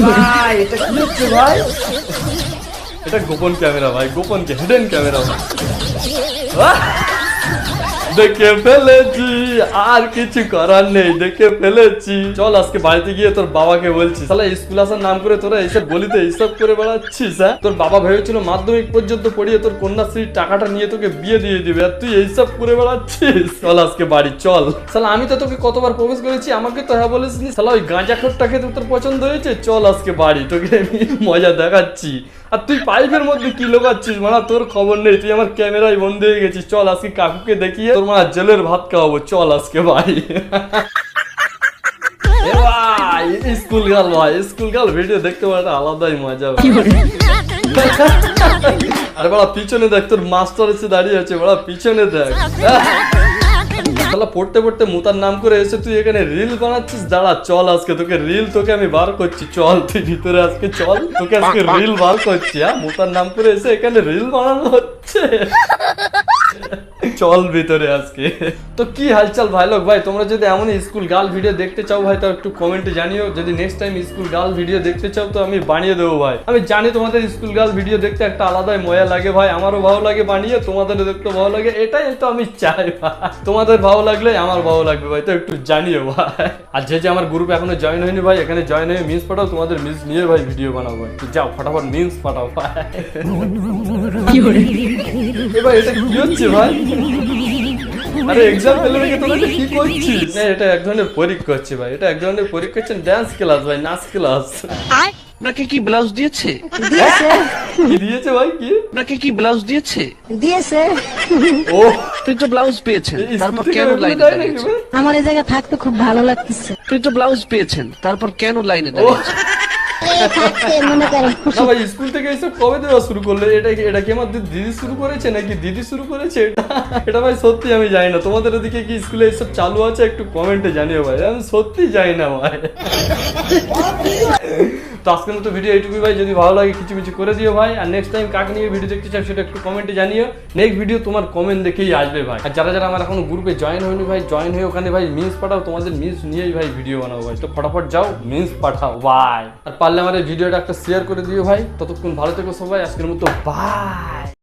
ভাই এটা কি হচ্ছে ভাই? এটা গোপন ক্যামেরা ভাই, গোপন হিডেন ক্যামেরা ভাই। দেখে ফেলেছি, আর কিছু করার নেই, দেখে ফেলেছি। চল আজকে বাড়িতে গিয়ে তোর বাবাকে বলছি, শালা স্কুল আসার নাম করে তোরা এইসব গলিতে এইসব করে বেড়াচ্ছিস। হ্যাঁ, তোর বাবা ভেবেছিল মাধ্যমিক পর্যন্ত পড়িয়ে তোর কন্যাশ্রীর টাকাটা নিয়ে তোকে বিয়ে দিয়ে দিবে, আর তুই এইসব করে বেড়াচ্ছিস। চল আজকে বাড়ি চল। শালা আমি তো তোকে কতবার প্রবেশ করেছি, আমাকে তো হ্যাঁ বলিসনি। শালা ওই গাঁজাখোরটা খেতে তোর পছন্দ হয়েছে? চল আজকে বাড়ি, তোকে আমি মজা দেখাচ্ছি। আর তুই পাইপের মধ্যে কি লোকাচ্ছিস মানা, তোর খবর নেই, তুই আমার ক্যামেরায় বন্ধ হয়ে গেছিস। চল আজকে কাকুকে দেখিয়ে তোর মা জেলের ভাত খাওয়াবো। চল আজকে ভাই। ভাই স্কুল গাল ভাই, স্কুল গাল ভিডিও দেখতে পারে আলাদাই মজা। আরে বড়া পিছনে দেখ, তোর মাস্টার এসে দাঁড়িয়ে আছে, বড়া পিছনে দেখ। শালা পড়তে পড়তে মুতার নাম করে এসে তুই এখানে রিল বানাচ্ছিস। দাঁড়া চল আজকে তোকে রিল তোকে আমি বার করছি। চল তুই ভিতরে আজকে চল, তোকে আজকে রিল বার করছি। হ্যাঁ, মুতার নাম করে এসে এখানে রিল বানানো হচ্ছে। চল ভিতরে আজকে। তো কি হালচাল ভাই লোক ভাই, তোমরা যদি এমনই স্কুল গার্ল ভিডিও দেখতে চাও ভাই, তো একটু কমেন্টে জানিও। যদি next time school girl video দেখতে চাও তো আমি বানিয়ে দেবো ভাই। আমি জানি তোমাদের স্কুল গার্ল ভিডিও দেখতে একটা আলাদাই মজা লাগে ভাই, আমারও ভালো লাগে বানিয়ে, তোমাদেরও দেখতে ভালো লাগে, এটাই তো আমি চাই ভাই। তোমাদের ভালো লাগলে আমার ভালো লাগবে ভাই, তো একটু জানিও ভাই। আর যে আমার গ্রুপ এখনো জয়েন হয়নি ভাই, এখানে জয়েন হয়ে মিমস পাঠাও, তোমাদের মিমস নিয়ে ভাই ভিডিও বানাবো ভাই। যাও ফটাফট মিমস পাঠাও ভাই। এবার এটা কি হচ্ছে ভাই? আরে এক্সাম ফেলে রেখে তোরা কি করছিস? না এটা এক ধরনের পরীক্ষা হচ্ছে ভাই, এটা এক ধরনের পরীক্ষা হচ্ছে, ডান্স ক্লাস ভাই, নাচ ক্লাস। আপনাকে কি ব্লাউজ দিয়েছে? কি দিয়েছে ভাই? কি আপনাকে কি ব্লাউজ দিয়েছে? দিয়েছে। ও তুই তো ব্লাউজ পেয়েছেন, তারপর কেন লাইনে দাঁড়িয়েছেন? আমার এই জায়গায় থাকতে খুব ভালো লাগতেছে। তুই তো ব্লাউজ পেয়েছেন, তারপর কেন লাইনে দাঁড়িয়েছেন? মনে করেন না ভাই, স্কুল থেকে এইসব কবে দেওয়া শুরু করলে? এটা কি আমার দিদি শুরু করেছে নাকি দিদি শুরু করেছে? এটা ভাই সত্যি আমি জানি না। তোমাদের ওদিকে কি স্কুলে এইসব চালু আছে? একটু কমেন্টে জানিও ভাই, আমি সত্যি জানি না ভাই। তো আজকের মতো ভিডিও এইটুকুই ভাই, যদি ভালো লাগে কিছু কিছু করে দিও ভাই। আর নেক্সট টাইম কাকে নিয়ে ভিডিও দেখতে চাও সেটা একটু কমেন্টে জানিও। নেক্সট ভিডিও তোমার কমেন্ট দেখেই আসবে ভাই। আর যারা যারা আমার এখন গ্রুপে জয়েন হয়নি ভাই, জয়েন হয়ে ওখানে ভাই মিমস পাঠাও, তোমাদের মিমস নিয়েই ভাই ভিডিও বানাবো ভাই। তো ফটাফট যাও মিমস পাঠাও ভাই। আর পারলে আমার এই ভিডিওটা একটা শেয়ার করে দিও ভাই। ততক্ষণ ভালো থেকো সবাই, আজকের মতো বাই।